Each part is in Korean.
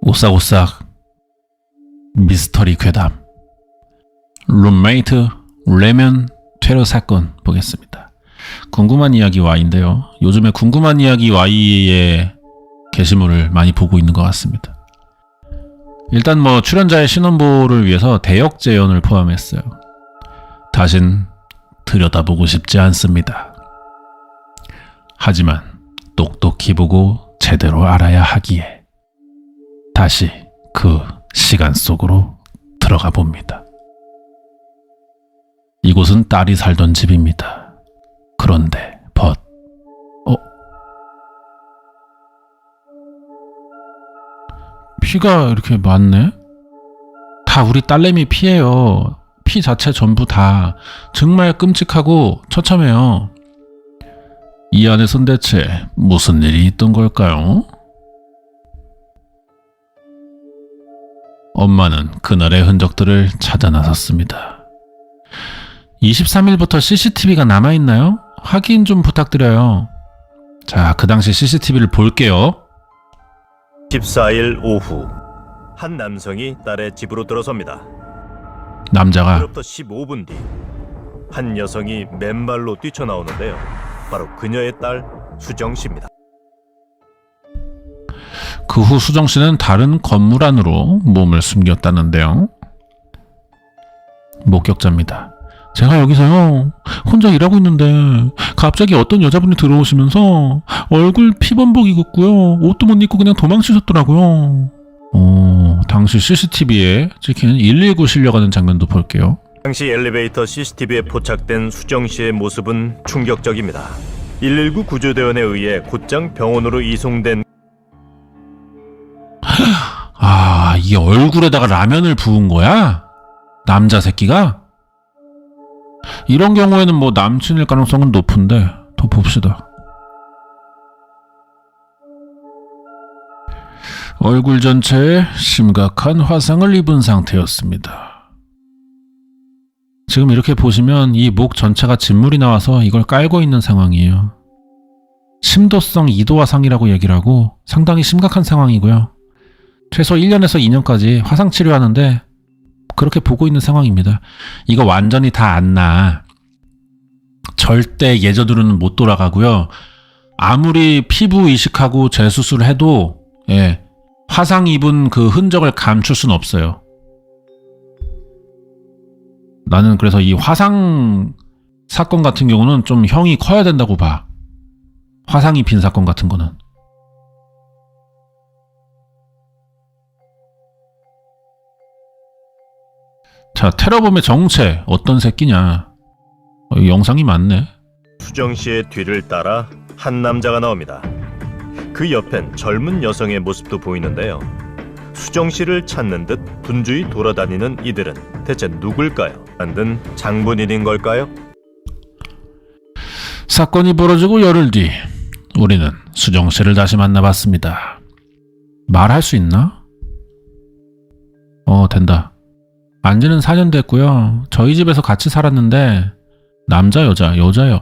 오싹오싹 미스터리 괴담 룸메이트 라면 퇴로 사건 보겠습니다. 궁금한 이야기 Y인데요. 요즘에 궁금한 이야기 Y의 게시물을 많이 보고 있는 것 같습니다. 일단 출연자의 신원보호를 위해서 대역 재연을 포함했어요. 다신 들여다보고 싶지 않습니다. 하지만 똑똑히 보고 제대로 알아야 하기에 다시 그 시간 속으로 들어가 봅니다. 이곳은 딸이 살던 집입니다. 그런데 피가 이렇게 많네? 다 우리 딸내미 피예요. 피 자체 전부 다 정말 끔찍하고 처참해요. 이 안에선 대체 무슨 일이 있던 걸까요? 엄마는 그날의 흔적들을 찾아 나섰습니다. 23일부터 CCTV가 남아있나요? 확인 좀 부탁드려요. 자, 그 당시 CCTV를 볼게요. 14일 오후 한 남성이 딸의 집으로 들어섭니다. 남자가 그로부터 15분 뒤 한 여성이 맨발로 뛰쳐나오는데요. 바로 그녀의 딸 수정씨입니다. 그 후 수정씨는 다른 건물 안으로 몸을 숨겼다는데요. 목격자입니다. 제가 여기서요 혼자 일하고 있는데 갑자기 어떤 여자분이 들어오시면서 얼굴 피범벅 입었고요, 옷도 못 입고 그냥 도망치셨더라고요. 당시 CCTV에 찍힌 119 실려가는 장면도 볼게요. 당시 엘리베이터 CCTV에 포착된 수정씨의 모습은 충격적입니다. 119 구조대원에 의해 곧장 병원으로 이송된 이 얼굴에다가 라면을 부은 거야? 남자 새끼가? 이런 경우에는 남친일 가능성은 높은데 더 봅시다. 얼굴 전체에 심각한 화상을 입은 상태였습니다. 지금 이렇게 보시면 이 목 전체가 진물이 나와서 이걸 깔고 있는 상황이에요. 심도성 2도 화상이라고 얘기를 하고 상당히 심각한 상황이고요. 최소 1년에서 2년까지 화상 치료하는데 그렇게 보고 있는 상황입니다. 이거 완전히 다 안 나. 절대 예저대로는 못 돌아가고요. 아무리 피부 이식하고 재수술을 해도 화상 입은 그 흔적을 감출 수는 없어요. 나는 그래서 이 화상 사건 같은 경우는 좀 형이 커야 된다고 봐. 화상 입힌 사건 같은 거는. 자, 테러범의 정체 어떤 새끼냐. 영상이 많네. 수정씨의 뒤를 따라 한 남자가 나옵니다. 그 옆엔 젊은 여성의 모습도 보이는데요. 수정씨를 찾는 듯 분주히 돌아다니는 이들은 대체 누굴까요? 만든 장본인인 걸까요? 사건이 벌어지고 열흘 뒤 우리는 수정씨를 다시 만나봤습니다. 말할 수 있나? 된다. 안지는 4년 됐고요. 저희 집에서 같이 살았는데 남자 여자요.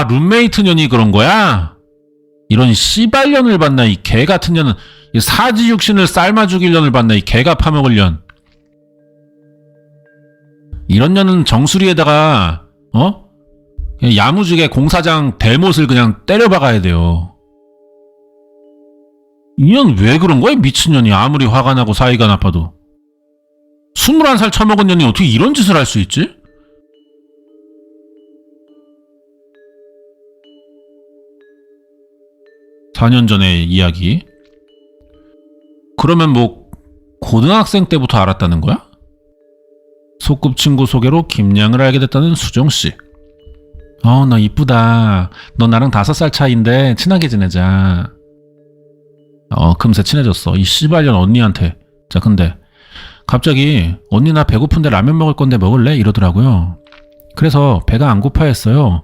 룸메이트 년이 그런 거야? 이런 씨발년을 봤나, 이 개 같은 년은. 이 사지육신을 삶아 죽일 년을 봤나, 이 개가 파먹을 년. 이런 년은 정수리에다가 그냥 야무지게 공사장 대못을 그냥 때려박아야 돼요. 이 년 왜 그런 거야, 미친년이. 아무리 화가 나고 사이가 나빠도. 21살 처먹은 년이 어떻게 이런 짓을 할 수 있지? (4년) 전의 이야기. 그러면 고등학생 때부터 알았다는 거야? 소꿉친구 소개로 김양을 알게 됐다는 수정씨. 나 이쁘다. 너 나랑 5살 차이인데 친하게 지내자. 금세 친해졌어. 이 씨발년 언니한테. 자, 근데 갑자기 언니 나 배고픈데 라면 먹을 건데 먹을래? 이러더라고요. 그래서 배가 안 고파 했어요.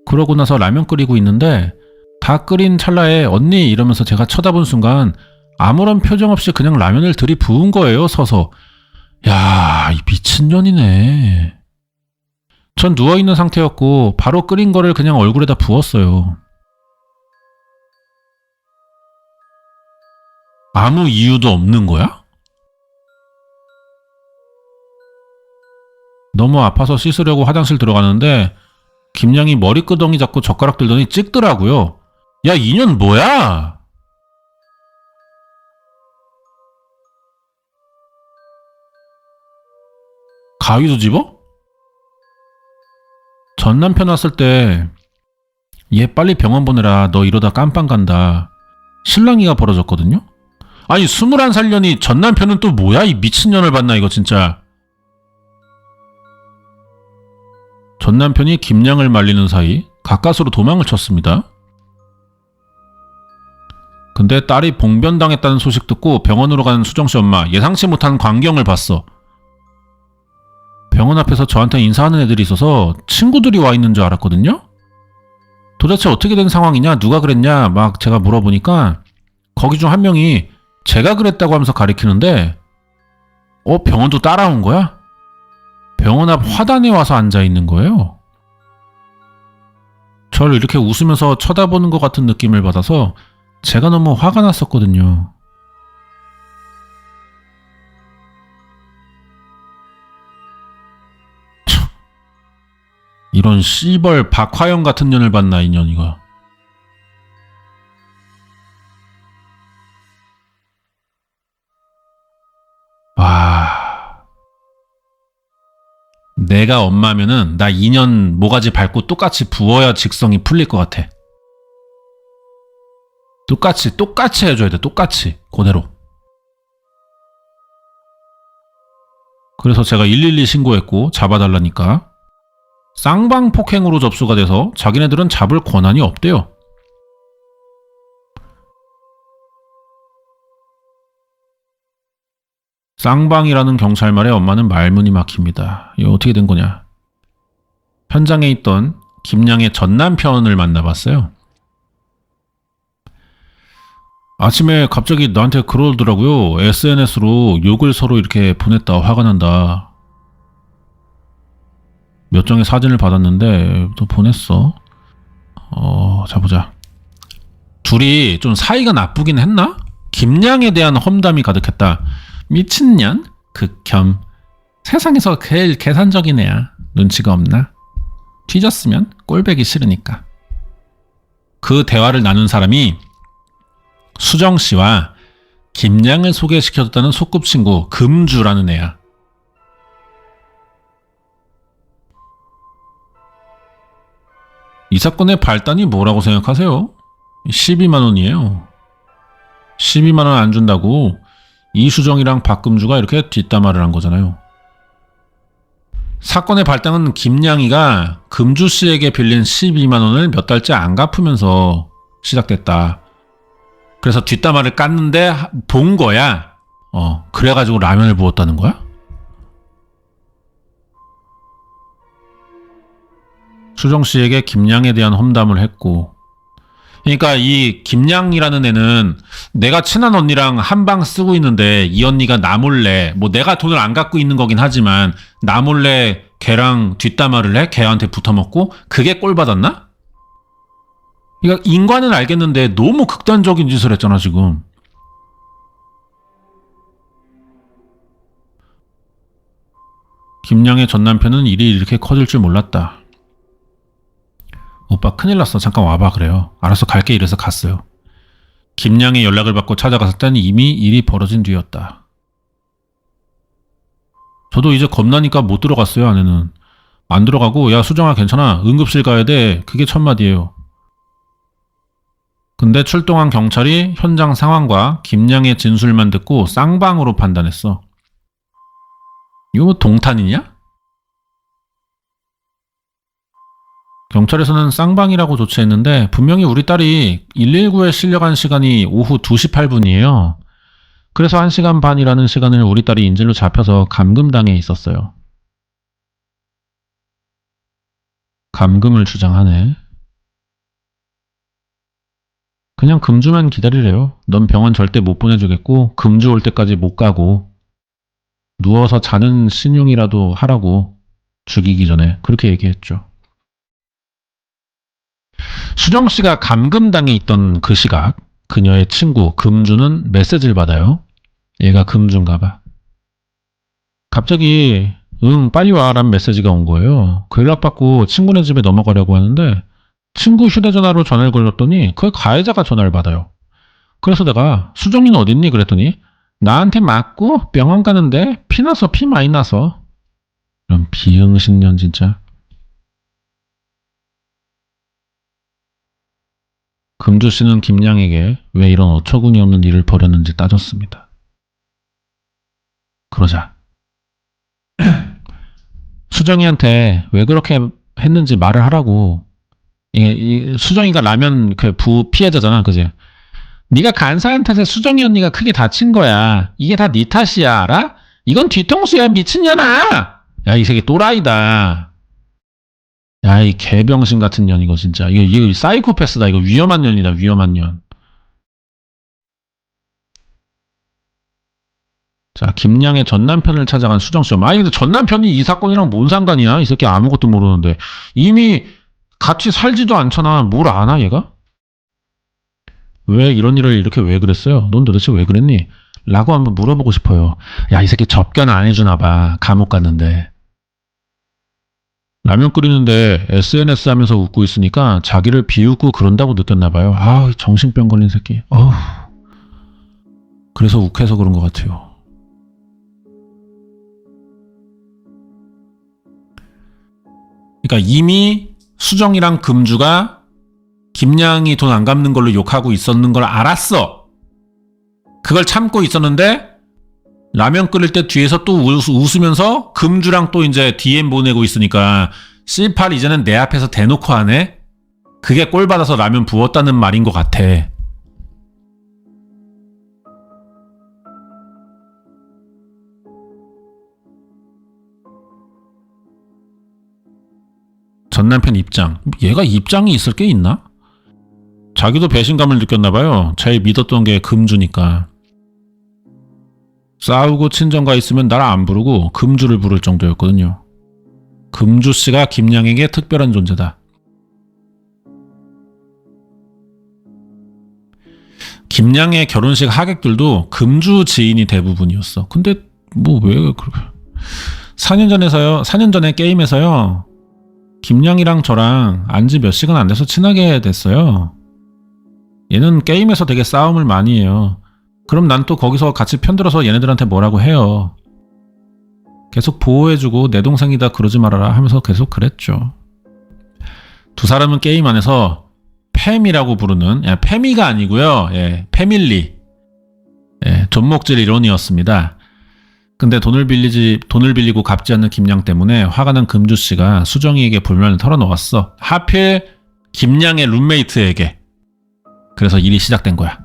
그러고 나서 라면 끓이고 있는데 다 끓인 찰나에 언니 이러면서 제가 쳐다본 순간 아무런 표정 없이 그냥 라면을 들이부은 거예요, 서서. 야, 이 미친년이네. 전 누워있는 상태였고 바로 끓인 거를 그냥 얼굴에다 부었어요. 아무 이유도 없는 거야? 너무 아파서 씻으려고 화장실 들어가는데 김양이 머리끄덩이 잡고 젓가락 들더니 찍더라고요. 야, 인연 뭐야? 가위도 집어? 전 남편 왔을 때 얘 빨리 병원 보내라. 너 이러다 깜빵 간다. 실랑이가 벌어졌거든요? 아니 21살년이 전 남편은 또 뭐야? 이 미친년을 봤나 이거 진짜. 전 남편이 김양을 말리는 사이 가까스로 도망을 쳤습니다. 근데 딸이 봉변당했다는 소식 듣고 병원으로 간 수정씨 엄마 예상치 못한 광경을 봤어. 병원 앞에서 저한테 인사하는 애들이 있어서 친구들이 와 있는 줄 알았거든요? 도대체 어떻게 된 상황이냐? 누가 그랬냐? 막 제가 물어보니까 거기 중 한 명이 제가 그랬다고 하면서 가리키는데 병원도 따라온 거야? 병원 앞 화단에 와서 앉아 있는 거예요. 저를 이렇게 웃으면서 쳐다보는 것 같은 느낌을 받아서 제가 너무 화가 났었거든요. 이런 씨벌 박화영 같은 년을 봤나 이 년 이거. 와. 내가 엄마면은 나 2년 모가지 밟고 똑같이 부어야 직성이 풀릴 것 같아. 똑같이 해줘야 돼. 똑같이. 그대로. 그래서 제가 112 신고했고 잡아달라니까. 쌍방폭행으로 접수가 돼서 자기네들은 잡을 권한이 없대요. 쌍방이라는 경찰 말에 엄마는 말문이 막힙니다. 이거 어떻게 된 거냐. 현장에 있던 김양의 전 남편을 만나봤어요. 아침에 갑자기 나한테 그러더라고요. SNS로 욕을 서로 이렇게 보냈다. 화가 난다. 몇 장의 사진을 받았는데 또 보냈어. 자 보자. 둘이 좀 사이가 나쁘긴 했나? 김양에 대한 험담이 가득했다. 미친년? 극혐. 세상에서 제일 계산적인 애야. 눈치가 없나? 뒤졌으면 꼴배기 싫으니까. 그 대화를 나눈 사람이 수정씨와 김양을 소개시켜줬다는 소꿉친구 금주라는 애야. 이 사건의 발단이 뭐라고 생각하세요? 12만 원이에요. 12만 원 안 준다고 이수정이랑 박금주가 이렇게 뒷담화를 한 거잖아요. 사건의 발단은 김양이가 금주 씨에게 빌린 12만 원을 몇 달째 안 갚으면서 시작됐다. 그래서 뒷담화를 깠는데 본 거야. 그래가지고 라면을 부었다는 거야? 수정 씨에게 김양에 대한 험담을 했고, 그러니까 이 김양이라는 애는 내가 친한 언니랑 한 방 쓰고 있는데 이 언니가 나 몰래, 뭐 내가 돈을 안 갖고 있는 거긴 하지만 나 몰래 걔랑 뒷담화를 해? 걔한테 붙어먹고 그게 꼴 받았나? 그러니까 인과는 알겠는데 너무 극단적인 짓을 했잖아 지금. 김양의 전 남편은 일이 이렇게 커질 줄 몰랐다. 오빠 큰일 났어. 잠깐 와봐 그래요. 알았어 갈게 이래서 갔어요. 김양의 연락을 받고 찾아갔을 때는 이미 일이 벌어진 뒤였다. 저도 이제 겁나니까 못 들어갔어요. 안에는. 안 들어가고 야 수정아 괜찮아. 응급실 가야 돼. 그게 첫마디예요. 근데 출동한 경찰이 현장 상황과 김양의 진술만 듣고 쌍방으로 판단했어. 이거 뭐 동탄이냐? 경찰에서는 쌍방이라고 조치했는데 분명히 우리 딸이 119에 실려간 시간이 오후 2시 8분이에요. 그래서 1시간 반이라는 시간을 우리 딸이 인질로 잡혀서 감금당해 있었어요. 감금을 주장하네. 그냥 금주만 기다리래요. 넌 병원 절대 못 보내주겠고 금주 올 때까지 못 가고 누워서 자는 신용이라도 하라고 죽이기 전에 그렇게 얘기했죠. 수정씨가 감금당해 있던 그 시각 그녀의 친구 금주는 메시지를 받아요. 얘가 금주인가 봐. 갑자기 응 빨리 와라는 메시지가 온 거예요. 그 연락받고 친구네 집에 넘어가려고 하는데 친구 휴대전화로 전화를 걸었더니 그 가해자가 전화를 받아요. 그래서 내가 수정이는 어딨니? 그랬더니 나한테 맞고 병원 가는데 피 나서 피 많이 나서. 이런 비응신년 진짜. 금주 씨는 김양에게 왜 이런 어처구니 없는 일을 벌였는지 따졌습니다. 그러자 수정이한테 왜 그렇게 했는지 말을 하라고. 이 수정이가 라면 그 부 피해자잖아, 그지? 네가 간사한 탓에 수정이 언니가 크게 다친 거야. 이게 다 네 탓이야, 알아? 이건 뒤통수야, 미친년아! 야, 이 새끼 또라이다. 야, 이 개병신 같은 년, 이거 진짜. 이거 사이코패스다. 이거 위험한 년이다, 위험한 년. 자, 김양의 전남편을 찾아간 수정씨. 아니, 근데 전남편이 이 사건이랑 뭔 상관이야? 이 새끼 아무것도 모르는데. 이미 같이 살지도 않잖아. 뭘 아나, 얘가? 왜 이런 일을 이렇게 왜 그랬어요? 넌 도대체 왜 그랬니? 라고 한번 물어보고 싶어요. 야, 이 새끼 접견 안 해주나 봐. 감옥 갔는데. 라면 끓이는데 SNS 하면서 웃고 있으니까 자기를 비웃고 그런다고 느꼈나 봐요. 아, 정신병 걸린 새끼. 어후. 그래서 욱해서 그런 것 같아요. 그러니까 이미 수정이랑 금주가 김양이 돈 안 갚는 걸로 욕하고 있었는 걸 알았어. 그걸 참고 있었는데 라면 끓일 때 뒤에서 또 웃으면서 금주랑 또 이제 DM 보내고 있으니까 C8 이제는 내 앞에서 대놓고 하네? 그게 꼴 받아서 라면 부었다는 말인 것 같아. 전 남편 입장. 얘가 입장이 있을 게 있나? 자기도 배신감을 느꼈나 봐요. 제일 믿었던 게 금주니까. 싸우고 친정가 있으면 날 안 부르고 금주를 부를 정도였거든요. 금주 씨가 김양에게 특별한 존재다. 김양의 결혼식 하객들도 금주 지인이 대부분이었어. 근데 뭐 왜 4년 전에 게임에서요. 김양이랑 저랑 안지 몇 시간 안 돼서 친하게 됐어요. 얘는 게임에서 되게 싸움을 많이 해요. 그럼 난 또 거기서 같이 편들어서 얘네들한테 뭐라고 해요. 계속 보호해주고 내 동생이다 그러지 말아라 하면서 계속 그랬죠. 두 사람은 게임 안에서 팸이라고 부르는, 팸이가 아니고요. 패밀리. 존목질 이론이었습니다. 근데 돈을 빌리고 갚지 않는 김양 때문에 화가 난 금주 씨가 수정이에게 불만을 털어놓았어. 하필 김양의 룸메이트에게. 그래서 일이 시작된 거야.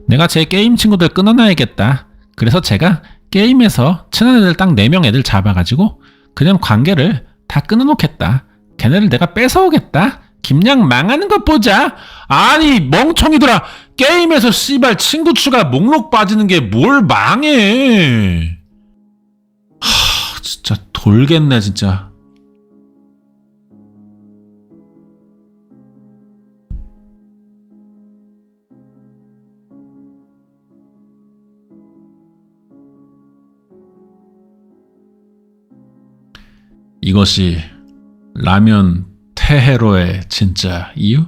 내가 제 게임 친구들 끊어놔야겠다. 그래서 제가 게임에서 친한 애들 딱 4명 애들 잡아가지고 그냥 관계를 다 끊어놓겠다. 걔네를 내가 뺏어오겠다. 김양 망하는 것 보자. 아니 멍청이들아. 게임에서 씨발 친구 추가 목록 빠지는 게 뭘 망해. 진짜 돌겠네 진짜. 이것이 라면 테헤로의 진짜 이유?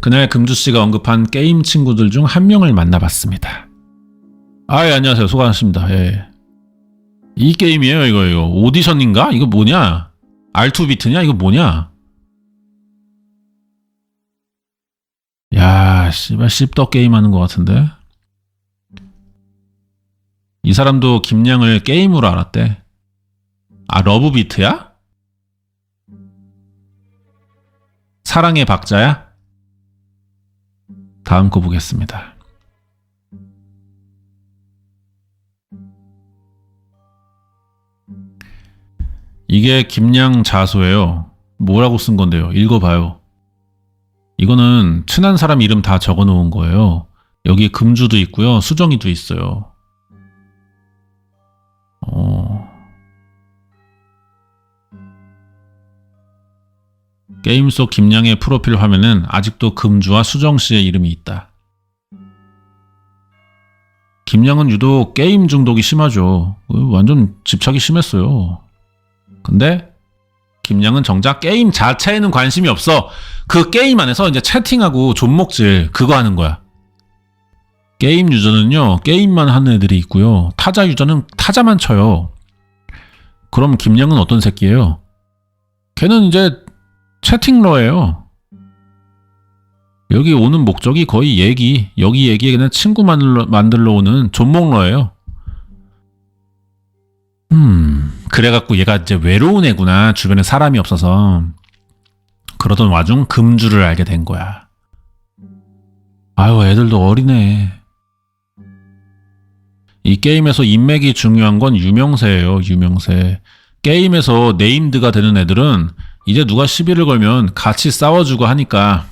그날 금주씨가 언급한 게임 친구들 중 한 명을 만나봤습니다. 안녕하세요. 수고하셨습니다. 이 게임이에요, 이거. 오디션인가? 이거 뭐냐? R2비트냐? 이거 뭐냐? 야, 씨발, 씹덕 게임 하는 것 같은데? 이 사람도 김양을 게임으로 알았대. 러브비트야? 사랑의 박자야? 다음 거 보겠습니다. 이게 김양 자소예요. 뭐라고 쓴 건데요? 읽어봐요. 이거는 친한 사람 이름 다 적어놓은 거예요. 여기 금주도 있고요. 수정이도 있어요. 게임 속 김양의 프로필 화면엔 아직도 금주와 수정씨의 이름이 있다. 김양은 유독 게임 중독이 심하죠. 완전 집착이 심했어요. 근데 김양은 정작 게임 자체에는 관심이 없어. 그 게임 안에서 이제 채팅하고 존목질 그거 하는 거야. 게임 유저는요, 게임만 하는 애들이 있고요. 타자 유저는 타자만 쳐요. 그럼 김양은 어떤 새끼예요? 걔는 이제 채팅러예요. 여기 오는 목적이 거의 여기 얘기에 그냥 친구 만들러 오는 존목러예요. 그래갖고 얘가 이제 외로운 애구나. 주변에 사람이 없어서. 그러던 와중 금주를 알게 된 거야. 아유, 애들도 어리네. 이 게임에서 인맥이 중요한 건 유명세예요. 유명세. 게임에서 네임드가 되는 애들은 이제 누가 시비를 걸면 같이 싸워주고 하니까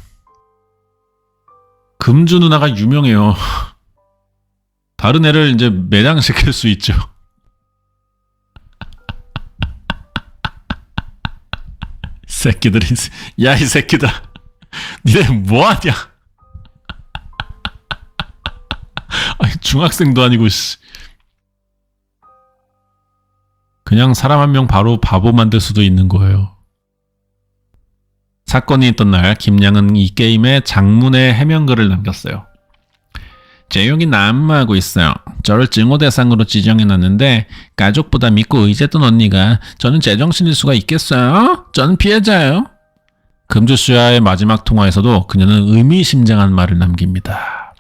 금주 누나가 유명해요. 다른 애를 이제 매장시킬 수 있죠. 새끼들이, 야, 이 새끼들. 니네 뭐하냐? 아니, 중학생도 아니고, 씨. 그냥 사람 한 명 바로 바보 만들 수도 있는 거예요. 사건이 있던 날, 김양은 이 게임에 장문의 해명글을 남겼어요. 재용이 난무하고 있어요. 저를 증오 대상으로 지정해놨는데 가족보다 믿고 의지했던 언니가 저는 제정신일 수가 있겠어요? 저는 피해자예요. 금주 씨와의 마지막 통화에서도 그녀는 의미심장한 말을 남깁니다.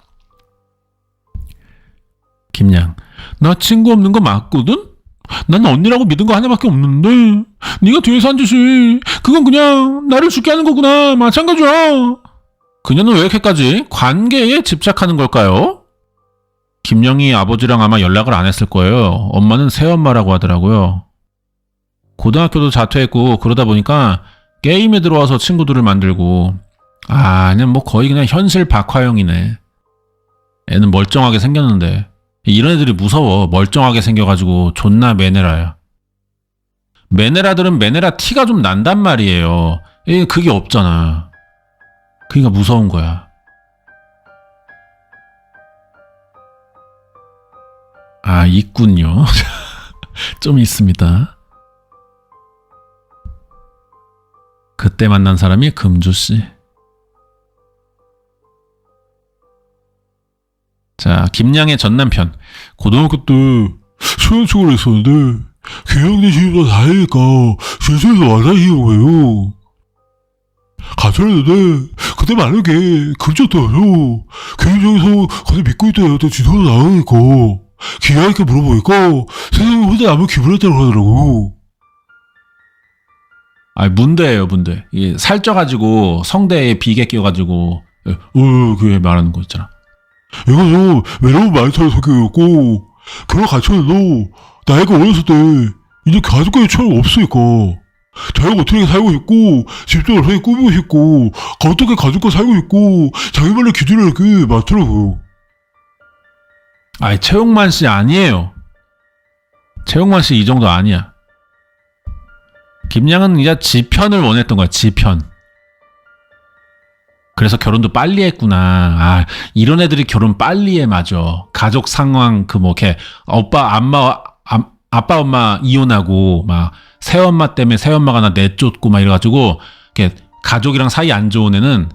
김양, 나 친구 없는 거 맞거든? 난 언니라고 믿은 거 하나밖에 없는데 네가 뒤에서 한 짓이 그건 그냥 나를 죽게 하는 거구나. 마찬가지야. 그녀는 왜 이렇게까지 관계에 집착하는 걸까요? 김영희 아버지랑 아마 연락을 안 했을 거예요. 엄마는 새엄마라고 하더라고요. 고등학교도 자퇴했고 그러다 보니까 게임에 들어와서 친구들을 만들고 그냥 뭐 거의 그냥 현실 박화영이네. 애는 멀쩡하게 생겼는데 이런 애들이 무서워. 멀쩡하게 생겨가지고 존나 매네라야. 매네라들은 매네라 티가 좀 난단 말이에요. 그게 없잖아. 그러니까 무서운 거야. 있군요. 좀 있습니다. 그때 만난 사람이 금주씨. 자, 김양의 전남편. 고등학교 때 소연축을 했었는데 김양네 집보다 다행이니까 제주에서 와다니는 거예요. 가출했는데 그때 만약에 금줬더라고요. 개인적에서 그때 믿고 있던 애한테 지도를 나가니까 기가 있게 물어보니까 세상에 혼자 남을 기분했다고 하더라고. 문대예요, 문대. 이게 살쪄가지고 성대에 비계 껴가지고 그게 말하는 거 있잖아. 이거는 외로운 말타는 성격이었고 결혼 갖춰도 나이가 어렸을 때 이제 가족과의 없으니까 자기가 어떻게 살고 있고 집도 어떻게 꾸미고 싶고 어떻게 가족과 살고 있고 자기만의 기준을 이렇게 맞더라고요. 최용만 씨 아니에요. 최용만 씨 이 정도 아니야. 김양은 이제 지편을 원했던 거야. 지편. 그래서 결혼도 빨리 했구나. 이런 애들이 결혼 빨리 해. 맞아. 가족 상황 이렇게 아빠 엄마 이혼하고 막 새엄마 때문에 새엄마가 나 내쫓고 막 이래가지고 이렇게 가족이랑 사이 안 좋은 애는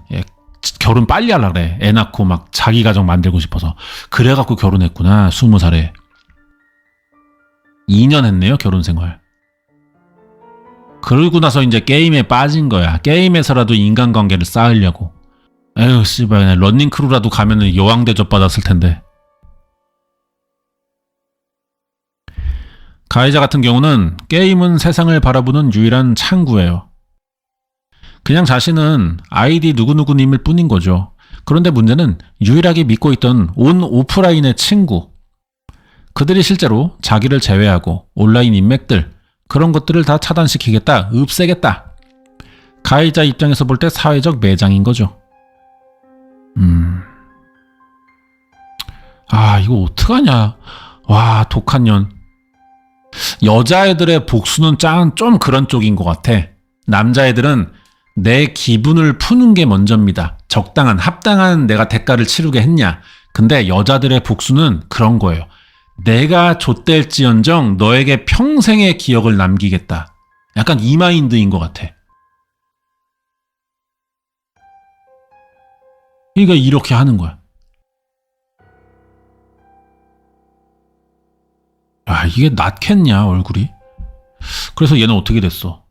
결혼 빨리 하려고 그래. 애 낳고 막 자기 가정 만들고 싶어서. 그래갖고 결혼했구나. 20살에. 2년 했네요. 결혼 생활. 그러고 나서 이제 게임에 빠진 거야. 게임에서라도 인간관계를 쌓으려고. 에휴 씨발 그냥 런닝크루라도 가면은 여왕 대접 받았을 텐데. 가해자 같은 경우는 게임은 세상을 바라보는 유일한 창구예요. 그냥 자신은 아이디 누구누구님일 뿐인 거죠. 그런데 문제는 유일하게 믿고 있던 온 오프라인의 친구. 그들이 실제로 자기를 제외하고 온라인 인맥들 그런 것들을 다 차단시키겠다, 없애겠다. 가해자 입장에서 볼 때 사회적 매장인 거죠. 이거 어떡하냐. 와, 독한 년. 여자애들의 복수는 좀 그런 쪽인 것 같아. 남자애들은 내 기분을 푸는 게 먼저입니다. 적당한, 합당한 내가 대가를 치르게 했냐. 근데 여자들의 복수는 그런 거예요. 내가 좆될지언정 너에게 평생의 기억을 남기겠다. 약간 이 마인드인 것 같아. 그러니까 이렇게 하는 거야. 아, 이게 낫겠냐, 얼굴이? 그래서 얘는 어떻게 됐어?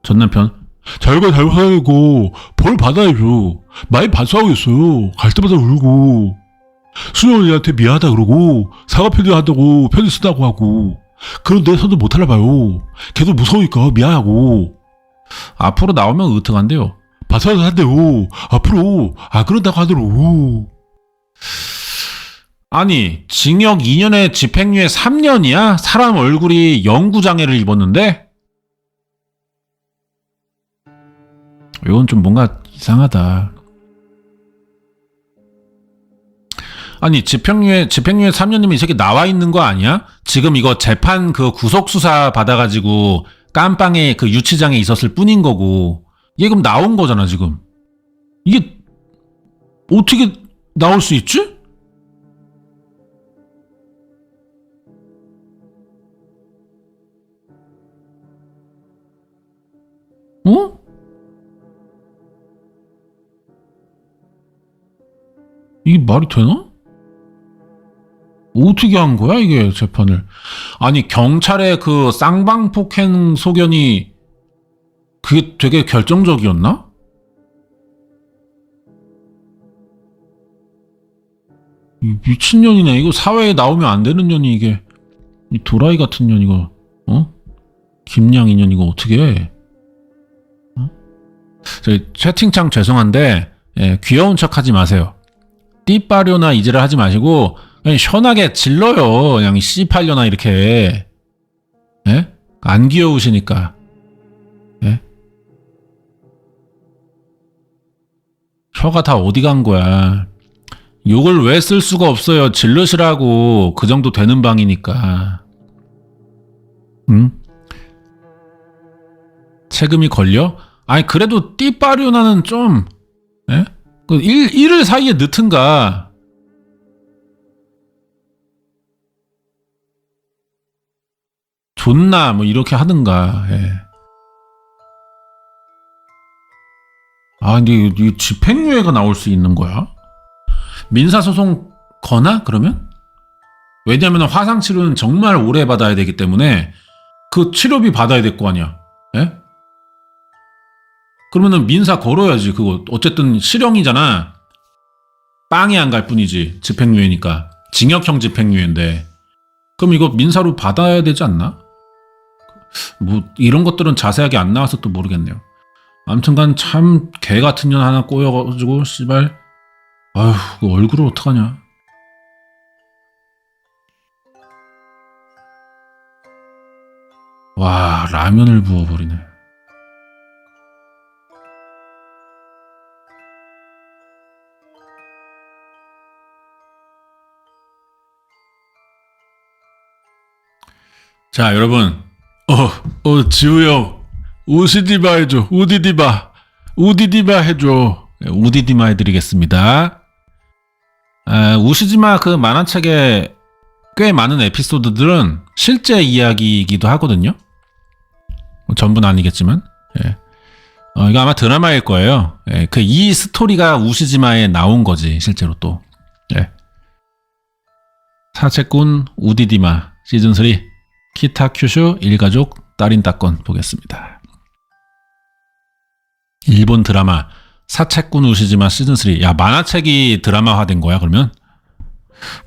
전 남편, 자기가 잘못하고 벌 받아야죠. 많이 반성하고 있어요. 갈 때마다 울고 수정이한테 미안하다 그러고 사과 편지한다고 편지 쓰다고 하고. 그런데 손도 못 하나 봐요. 걔도 무서우니까 미안하고. 앞으로 나오면 으특한데요. 반성을 한대요. 앞으로 그런다고 하더라고. 아니, 징역 2년에 집행유예 3년이야? 사람 얼굴이 영구장애를 입었는데? 이건 좀 뭔가 이상하다. 아니, 집행유예 3년이면 이 새끼 나와 있는 거 아니야? 지금 이거 재판 그 구속수사 받아가지고 깜빵에 그 유치장에 있었을 뿐인 거고. 얘 그럼 나온 거잖아, 지금. 이게 어떻게 나올 수 있지? 어? 이게 말이 되나? 어떻게 한 거야, 이게 재판을? 아니, 경찰의 그 쌍방폭행 소견이 그게 되게 결정적이었나? 이 미친년이네. 이거 사회에 나오면 안 되는 년이 이게. 이 도라이 같은 년 이거. 김양 인연 이거 어떻게 해? 저희 채팅창 죄송한데 귀여운 척 하지 마세요. 띠빠료나 이지를 하지 마시고 그냥 시원하게 질러요. 그냥 씨팔려나 이렇게. 예? 안 귀여우시니까. 예? 혀가 다 어디 간 거야. 욕을 왜 쓸 수가 없어요. 질르시라고. 그 정도 되는 방이니까. 응? 세금이 걸려? 아니 그래도 띠빠류나는 좀 예? 그 일 사이에 넣든가. 존나 뭐 이렇게 하든가. 예. 아 근데 이 집행유예가 나올 수 있는 거야? 민사소송 거나 그러면? 왜냐면 화상치료는 정말 오래 받아야 되기 때문에 그 치료비 받아야 될 거 아니야. 예? 그러면은 민사 걸어야지. 그거 어쨌든 실형이잖아. 빵이 안 갈 뿐이지. 집행유예니까. 징역형 집행유예인데. 그럼 이거 민사로 받아야 되지 않나? 뭐 이런 것들은 자세하게 안 나와서 또 모르겠네요. 아무튼간 참 개 같은 년 하나 꼬여가지고 씨발. 아휴 그 얼굴을 어떡하냐. 와 라면을 부어버리네. 자 여러분 지우 형 우시디바 해줘. 우디디바 해줘. 우디디마 해드리겠습니다. 우시지마 그 만화책에 꽤 많은 에피소드들은 실제 이야기이기도 하거든요. 전부는 아니겠지만. 예. 이거 아마 드라마일 거예요. 예. 그 이 스토리가 우시지마에 나온 거지 실제로 또. 예. 사채꾼 우디디마 시즌3 키타큐슈 일가족 딸인따건 보겠습니다. 일본 드라마 사채꾼 우시지마 시즌3. 야 만화책이 드라마화된 거야 그러면?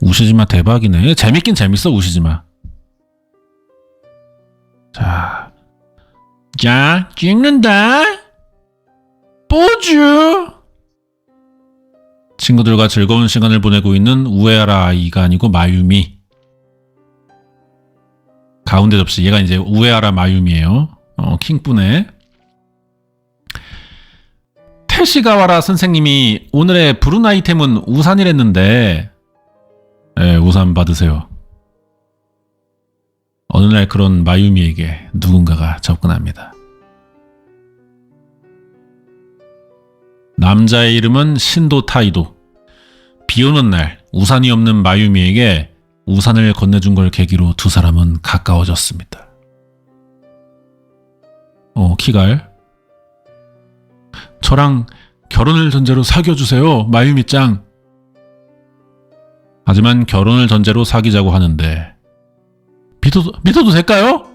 우시지마 대박이네. 재밌긴 재밌어 우시지마. 자 찍는다. 뽀주. 친구들과 즐거운 시간을 보내고 있는 우에하라 아이가 아니고 마유미. 가운데 접시. 얘가 이제 우에하라 마유미예요. 킹뿌네. 테시가와라 선생님이 오늘의 부른 아이템은 우산이랬는데 네, 우산 받으세요. 어느 날 그런 마유미에게 누군가가 접근합니다. 남자의 이름은 신도 타이도. 비 오는 날 우산이 없는 마유미에게 우산을 건네준 걸 계기로 두 사람은 가까워졌습니다. 키갈. 저랑 결혼을 전제로 사귀어주세요, 마유미-짱. 하지만 결혼을 전제로 사귀자고 하는데 믿어도 될까요?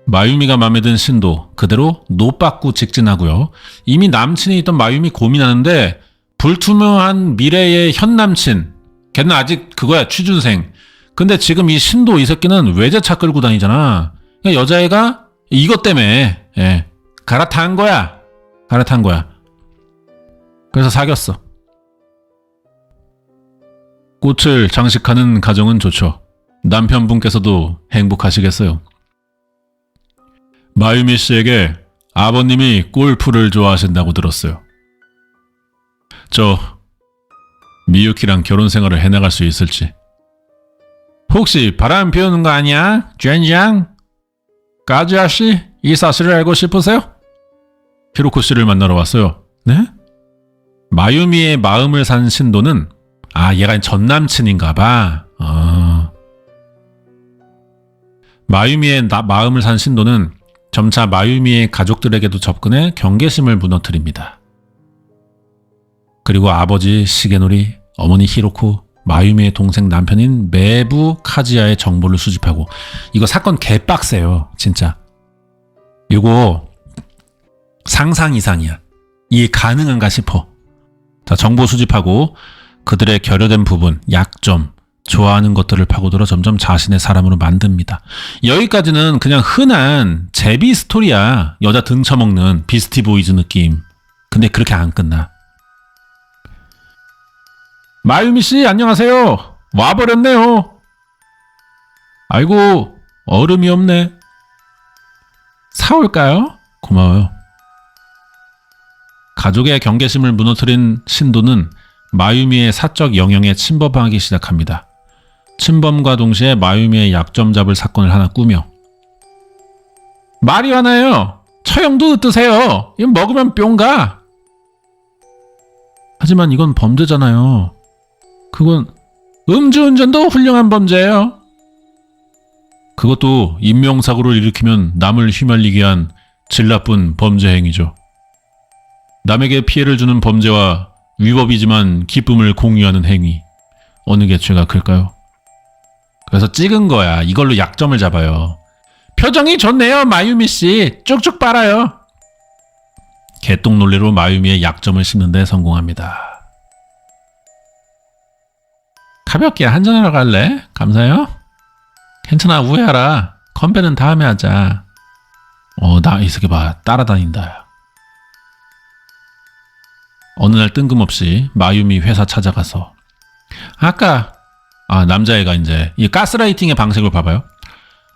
마유미가 맘에 든 신도 그대로 노빠꾸 직진하고요. 이미 남친이 있던 마유미 고민하는데 불투명한 미래의 현 남친, 걔는 아직 그거야, 취준생. 근데 지금 이 신도 이 새끼는 외제차 끌고 다니잖아. 그러니까 여자애가 이것 때문에 갈아탄 거야. 그래서 사귀었어. 꽃을 장식하는 가정은 좋죠. 남편분께서도 행복하시겠어요. 마유미 씨에게 아버님이 골프를 좋아하신다고 들었어요. 저 미유키랑 결혼 생활을 해나갈 수 있을지. 혹시 바람 피우는 거 아니야? 젠장? 까지아 씨, 이 사실을 알고 싶으세요? 히로코 씨를 만나러 왔어요. 네? 마유미의 마음을 산 신도는 얘가 전 남친인가 봐. 마유미의 마음을 산 신도는 점차 마유미의 가족들에게도 접근해 경계심을 무너뜨립니다. 그리고 아버지 시게노리, 어머니 히로코, 마유미의 동생 남편인 매부 카지야의 정보를 수집하고, 이거 사건 개빡세요, 진짜. 이거 상상 이상이야. 이게 가능한가 싶어. 자, 정보 수집하고 그들의 결여된 부분, 약점, 좋아하는 것들을 파고들어 점점 자신의 사람으로 만듭니다. 여기까지는 그냥 흔한 제비 스토리야. 여자 등쳐먹는 비스티 보이즈 느낌. 근데 그렇게 안 끝나. 마유미 씨, 안녕하세요. 와버렸네요. 아이고, 얼음이 없네. 사올까요? 고마워요. 가족의 경계심을 무너뜨린 신도는 마유미의 사적 영역에 침범하기 시작합니다. 침범과 동시에 마유미의 약점 잡을 사건을 하나 꾸며, 마리화나요. 처형도 드세요. 이거 먹으면 뿅 가. 하지만 이건 범죄잖아요. 그건 음주운전도 훌륭한 범죄예요. 그것도 인명사고를 일으키면 남을 휘말리게 한 질 나쁜 범죄 행위죠. 남에게 피해를 주는 범죄와 위법이지만 기쁨을 공유하는 행위. 어느 게 죄가 클까요? 그래서 찍은 거야. 이걸로 약점을 잡아요. 표정이 좋네요, 마유미 씨. 쭉쭉 빨아요. 개똥 논리로 마유미의 약점을 씹는 데 성공합니다. 가볍게 한잔하러 갈래? 감사해요? 괜찮아, 우회하라. 건배는 다음에 하자. 나 이 새끼 봐. 따라다닌다. 어느 날 뜬금없이 마유미 회사 찾아가서, 남자애가 이제 이 가스라이팅의 방식을 봐봐요.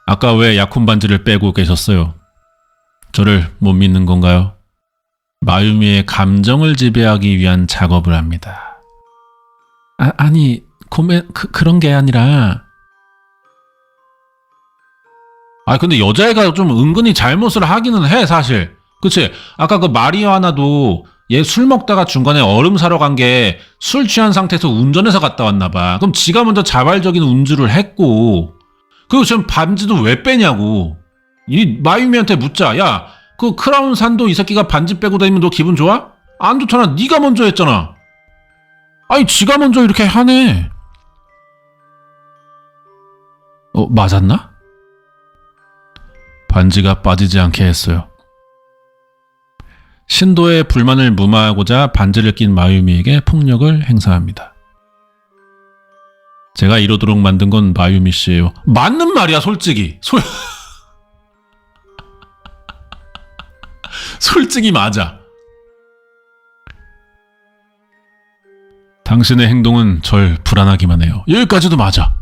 아까 왜 약혼 반지를 빼고 계셨어요? 저를 못 믿는 건가요? 마유미의 감정을 지배하기 위한 작업을 합니다. 아니, 그런 게 아니라. 근데 여자애가 좀 은근히 잘못을 하기는 해, 사실. 그치? 아까 그 마리아나도 얘 술 먹다가 중간에 얼음 사러 간 게 술 취한 상태에서 운전해서 갔다 왔나 봐. 그럼 지가 먼저 자발적인 운주를 했고, 그리고 지금 반지도 왜 빼냐고. 이 마유미한테 묻자. 야, 그 크라운 산도 이 새끼가 반지 빼고 다니면 너 기분 좋아? 안 좋잖아. 네가 먼저 했잖아. 지가 먼저 이렇게 하네. 맞았나? 반지가 빠지지 않게 했어요. 신도의 불만을 무마하고자 반지를 낀 마유미에게 폭력을 행사합니다. 제가 이러도록 만든 건 마유미 씨예요. 맞는 말이야, 솔직히. 솔직히 맞아. 당신의 행동은 절 불안하기만 해요. 여기까지도 맞아.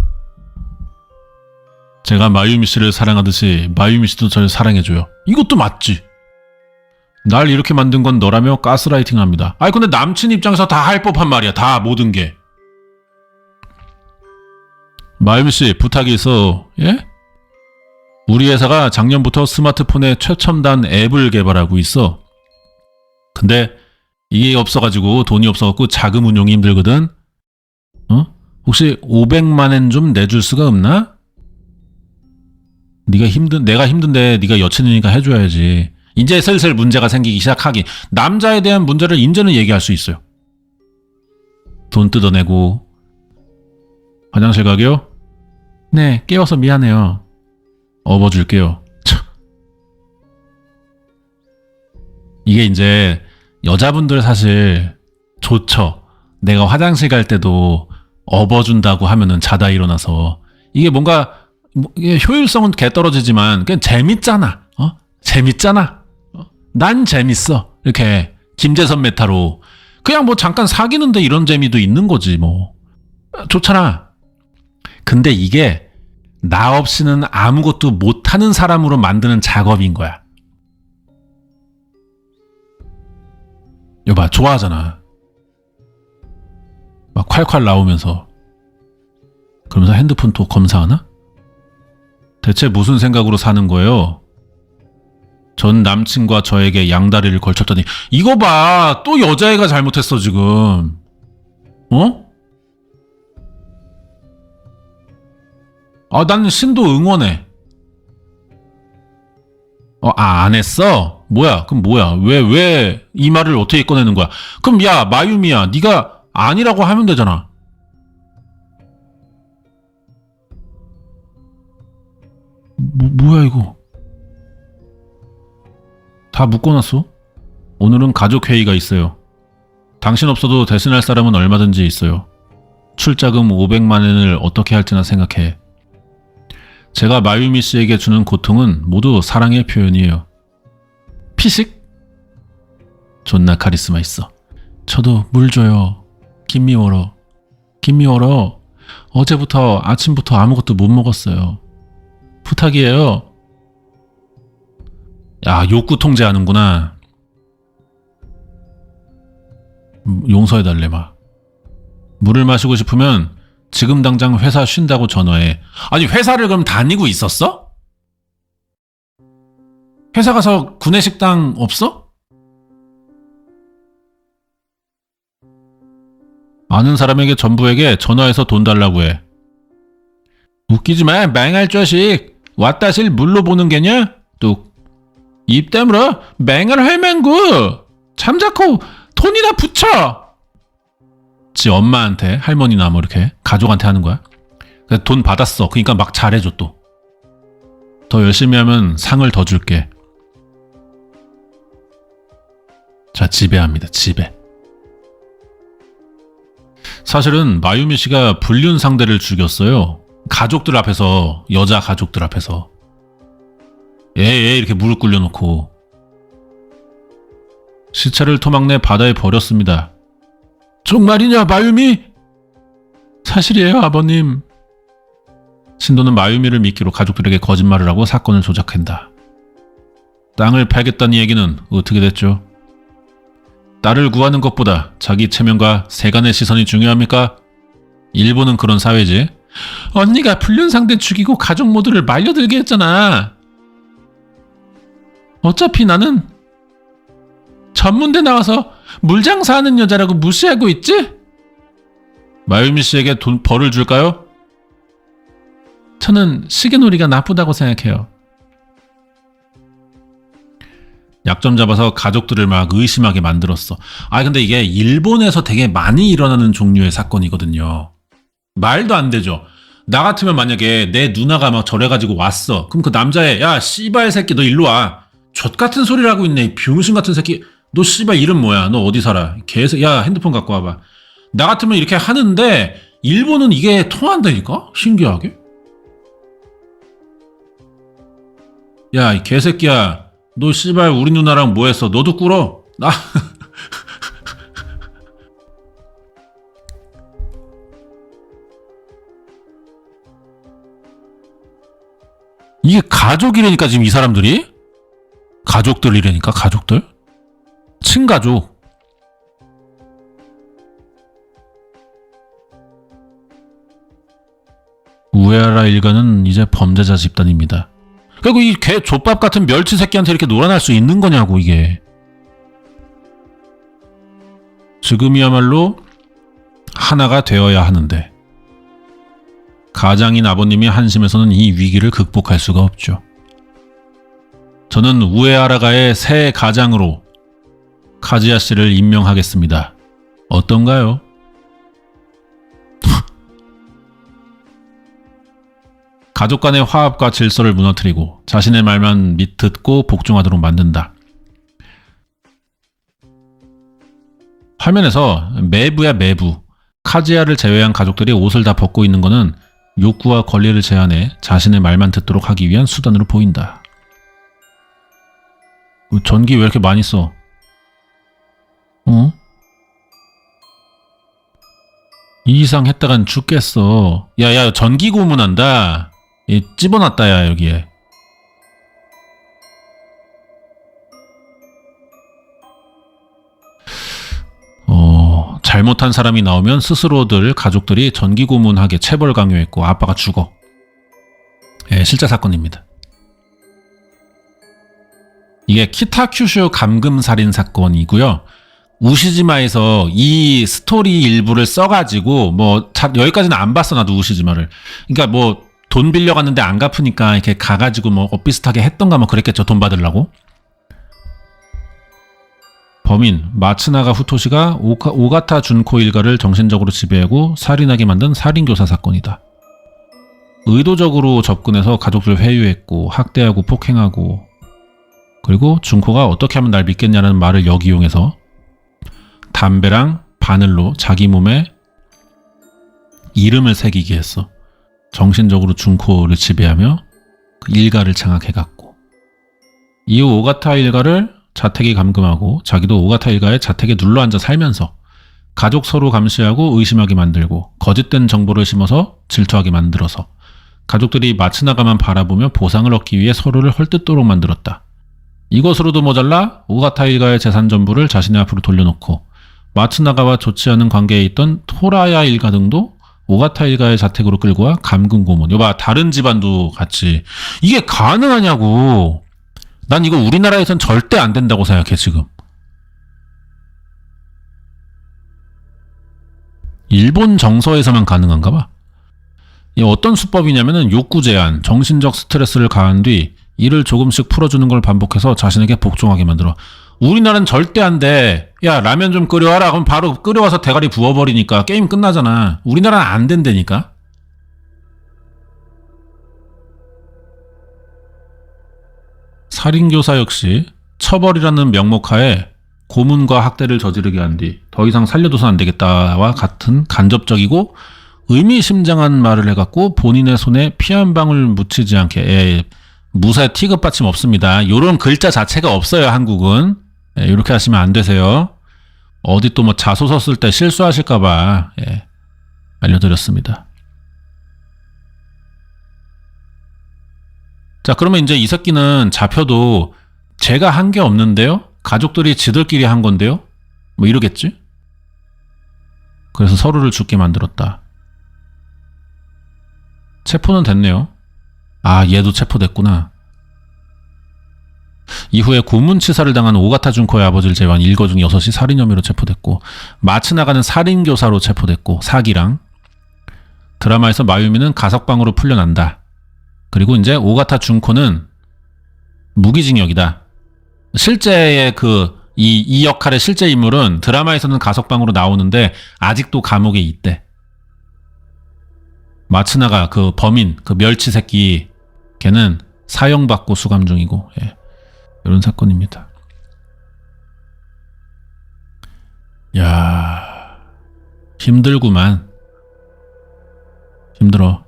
제가 마유미 씨를 사랑하듯이 마유미 씨도 절 사랑해줘요. 이것도 맞지. 날 이렇게 만든 건 너라며 가스라이팅 합니다. 근데 남친 입장에서 다 할 법한 말이야. 다 모든 게. 마유미 씨, 부탁이 있어. 예? 우리 회사가 작년부터 스마트폰에 최첨단 앱을 개발하고 있어. 근데 이게 없어가지고 돈이 없어갖고 자금 운용이 힘들거든. 혹시 500만 엔 좀 내줄 수가 없나? 내가 힘든데 네가 여친이니까 해줘야지. 이제 슬슬 문제가 생기기 시작하기. 남자에 대한 문제를 이제는 얘기할 수 있어요. 돈 뜯어내고. 화장실 가게요? 네, 깨워서 미안해요. 업어줄게요. 이게 이제 여자분들 사실 좋죠. 내가 화장실 갈 때도 업어준다고 하면은 자다 일어나서 이게 뭔가 이게 효율성은 개 떨어지지만 그냥 재밌잖아. 재밌잖아. 난 재밌어. 이렇게 김재선 메타로 그냥 뭐 잠깐 사귀는데 이런 재미도 있는 거지 뭐. 좋잖아. 근데 이게 나 없이는 아무것도 못하는 사람으로 만드는 작업인 거야. 여봐, 좋아하잖아. 막 콸콸 나오면서. 그러면서 핸드폰 또 검사하나? 대체 무슨 생각으로 사는 거예요? 전 남친과 저에게 양다리를 걸쳤더니 이거 봐! 또 여자애가 잘못했어 지금. 나는 신도 응원해. 안 했어? 뭐야? 그럼 뭐야? 왜 이 말을 어떻게 꺼내는 거야? 그럼 야, 마유미야, 네가 아니라고 하면 되잖아. 뭐야 이거? 다 묶어놨어? 오늘은 가족회의가 있어요. 당신 없어도 대신할 사람은 얼마든지 있어요. 출자금 500만 엔을 어떻게 할지나 생각해. 제가 마유미 씨에게 주는 고통은 모두 사랑의 표현이에요. 피식? 존나 카리스마 있어. 저도 물 줘요. 김미워러. 어제부터 아침부터 아무것도 못 먹었어요. 부탁이에요. 야, 욕구 통제하는구나. 용서해달래 막. 물을 마시고 싶으면 지금 당장 회사 쉰다고 전화해. 아니, 회사를 그럼 다니고 있었어? 회사 가서 구내식당 없어? 아는 사람에게 전부에게 전화해서 돈 달라고 해. 웃기지 마, 맹할 자식. 왔다실 물로 보는 게냐? 뚝. 입 다물어. 맹을 할맹구. 잠자코 돈이나 붙여. 지 엄마한테, 할머니나 뭐 이렇게 가족한테 하는 거야. 돈 받았어. 그러니까 막 잘해줘 또. 더 열심히 하면 상을 더 줄게. 자, 지배합니다. 지배. 사실은 마유미 씨가 불륜 상대를 죽였어요. 가족들 앞에서, 여자 가족들 앞에서. 얘 이렇게 무릎 꿇려놓고. 시체를 토막내 바다에 버렸습니다. 정말이냐, 마유미? 사실이에요, 아버님. 신도는 마유미를 미끼로 가족들에게 거짓말을 하고 사건을 조작한다. 땅을 팔겠다는 얘기는 어떻게 됐죠? 딸을 구하는 것보다 자기 체면과 세간의 시선이 중요합니까? 일본은 그런 사회지. 언니가 불륜 상대 죽이고 가족 모두를 말려들게 했잖아. 어차피 나는 전문대 나와서 물장사하는 여자라고 무시하고 있지? 마유미 씨에게 벌을 줄까요? 저는 시계놀이가 나쁘다고 생각해요. 약점 잡아서 가족들을 막 의심하게 만들었어. 근데 이게 일본에서 되게 많이 일어나는 종류의 사건이거든요. 말도 안 되죠. 나 같으면 만약에 내 누나가 막 저래가지고 왔어. 그럼 그 남자애, 야, 씨발 새끼 너 일로 와. 젖같은 소리를 하고 있네. 이 병신 같은 새끼. 너 씨발 이름 뭐야? 너 어디 살아? 야, 핸드폰 갖고 와봐. 나 같으면 이렇게 하는데 일본은 이게 통한다니까? 신기하게. 야, 이 개새끼야. 너 씨발 우리 누나랑 뭐 했어? 너도 꿇어. 이게 가족이라니까 지금 이 사람들이? 가족들이라니까, 가족들? 친가족. 우에하라 일가는 이제 범죄자 집단입니다. 그리고 이 개 족밥 같은 멸치 새끼한테 이렇게 놀아날 수 있는 거냐고, 이게. 지금이야말로 하나가 되어야 하는데 가장인 아버님이 한심해서는 이 위기를 극복할 수가 없죠. 저는 우에아라가의 새 가장으로 카즈야 씨를 임명하겠습니다. 어떤가요? 가족 간의 화합과 질서를 무너뜨리고 자신의 말만 듣고 복종하도록 만든다. 화면에서 매부야 매부. 카즈야를 제외한 가족들이 옷을 다 벗고 있는 것은 욕구와 권리를 제한해 자신의 말만 듣도록 하기 위한 수단으로 보인다. 전기 왜 이렇게 많이 써? 어? 이 이상 했다간 죽겠어. 야야 전기 고문한다. 찝어놨다 야 여기에. 잘못한 사람이 나오면 스스로들 가족들이 전기 고문하게 체벌 강요했고 아빠가 죽어. 예, 실제 사건입니다. 이게 키타큐슈 감금 살인 사건이고요. 우시지마에서 이 스토리 일부를 써가지고 여기까지는 안 봤어 나도 우시지마를. 그러니까 돈 빌려갔는데 안 갚으니까 이렇게 가가지고 비슷하게 했던가 그랬겠죠. 돈 받으려고. 범인 마츠나가 후토시가 오가타 준코 일가를 정신적으로 지배하고 살인하게 만든 살인교사 사건이다. 의도적으로 접근해서 가족들 회유했고 학대하고 폭행하고 그리고 준코가 어떻게 하면 날 믿겠냐는 말을 역이용해서 담배랑 바늘로 자기 몸에 이름을 새기게 했어. 정신적으로 준코를 지배하며 그 일가를 장악해갔고 이후 오가타 일가를 자택에 감금하고 자기도 오가타 일가의 자택에 눌러앉아 살면서 가족 서로 감시하고 의심하게 만들고 거짓된 정보를 심어서 질투하게 만들어서 가족들이 마츠나가만 바라보며 보상을 얻기 위해 서로를 헐뜯도록 만들었다. 이것으로도 모자라 오가타 일가의 재산 전부를 자신의 앞으로 돌려놓고 마츠나가와 좋지 않은 관계에 있던 토라야 일가 등도 오가타 일가의 자택으로 끌고 와 감금 고문. 여봐 다른 집안도 같이. 이게 가능하냐고. 난 이거 우리나라에선 절대 안 된다고 생각해 지금. 일본 정서에서만 가능한가 봐. 어떤 수법이냐면은 욕구 제한, 정신적 스트레스를 가한 뒤 이를 조금씩 풀어주는 걸 반복해서 자신에게 복종하게 만들어. 우리나라는 절대 안 돼. 야 라면 좀 끓여와라. 그럼 바로 끓여와서 대가리 부어버리니까 게임 끝나잖아. 우리나라는 안 된다니까. 살인교사 역시 처벌이라는 명목하에 고문과 학대를 저지르게 한 뒤 더 이상 살려둬서 안 되겠다와 같은 간접적이고 의미심장한 말을 해갖고 본인의 손에 피 한 방울 묻히지 않게 무사히 취급받침 없습니다. 요런 글자 자체가 없어요 한국은. 이렇게 하시면 안 되세요. 어디 또 자소서 쓸 때 실수하실까봐 알려드렸습니다. 자 그러면 이제 이 새끼는 잡혀도 제가 한 게 없는데요? 가족들이 지들끼리 한 건데요? 이러겠지? 그래서 서로를 죽게 만들었다. 체포는 됐네요. 아 얘도 체포됐구나. 이후에 고문치사를 당한 오가타 준코의 아버지를 제외한 일거 중 6이 살인 혐의로 체포됐고 마츠나가는 살인교사로 체포됐고 사기랑 드라마에서 마유미는 가석방으로 풀려난다. 그리고 이제 오가타 준코는 무기징역이다. 실제의 이 역할의 실제 인물은 드라마에서는 가석방으로 나오는데 아직도 감옥에 있대. 마츠나가 그 범인, 그 멸치 새끼 걔는 사형받고 수감 중이고 이런 사건입니다. 야 힘들구만. 힘들어.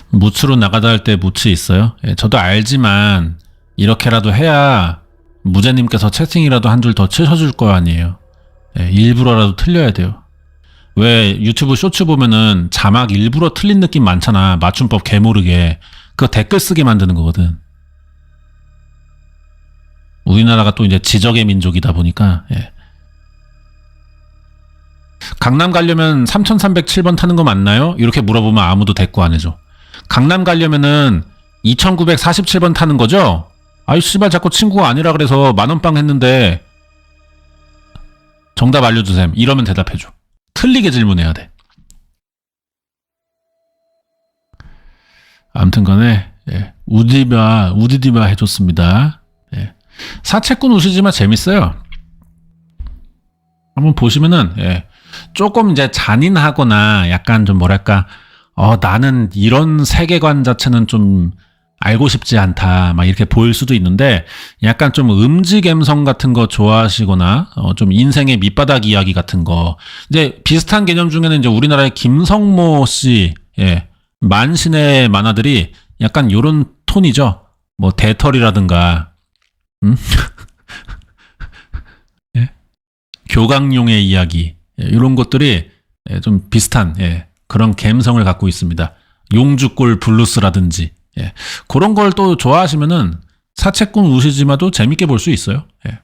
무츠로 나가다 할 때 무츠 있어요? 저도 알지만 이렇게라도 해야 무제님께서 채팅이라도 한 줄 더 치셔줄 거 아니에요. 일부러라도 틀려야 돼요. 왜 유튜브 쇼츠 보면은 자막 일부러 틀린 느낌 많잖아. 맞춤법 개모르게. 그거 댓글 쓰게 만드는 거거든. 우리나라가 또 이제 지적의 민족이다 보니까 강남 가려면 3307번 타는 거 맞나요? 이렇게 물어보면 아무도 대꾸 안 해줘. 강남 가려면은 2947번 타는 거죠? 아이 씨발 자꾸 친구가 아니라 그래서 만원빵 했는데 정답 알려주셈. 이러면 대답해줘. 틀리게 질문해야 돼. 아무튼 간에, 예, 우디디바 해줬습니다. 예. 사채꾼 우시지마 재밌어요. 한번 보시면은, 예, 조금 이제 잔인하거나 약간 좀 뭐랄까, 나는 이런 세계관 자체는 좀 알고 싶지 않다, 막 이렇게 보일 수도 있는데, 약간 좀 음지 감성 같은 거 좋아하시거나, 좀 인생의 밑바닥 이야기 같은 거, 이제 비슷한 개념 중에는 이제 우리나라의 김성모 씨, 예, 만신의 만화들이 약간 요런 톤이죠. 뭐, 대털이라든가, 예? 교강용의 이야기, 예, 이런 것들이 예, 좀 비슷한, 예, 그런 감성을 갖고 있습니다. 용주골 블루스라든지, 예, 그런 걸 또 좋아하시면은 사채꾼 우시지마도 재밌게 볼 수 있어요. 예.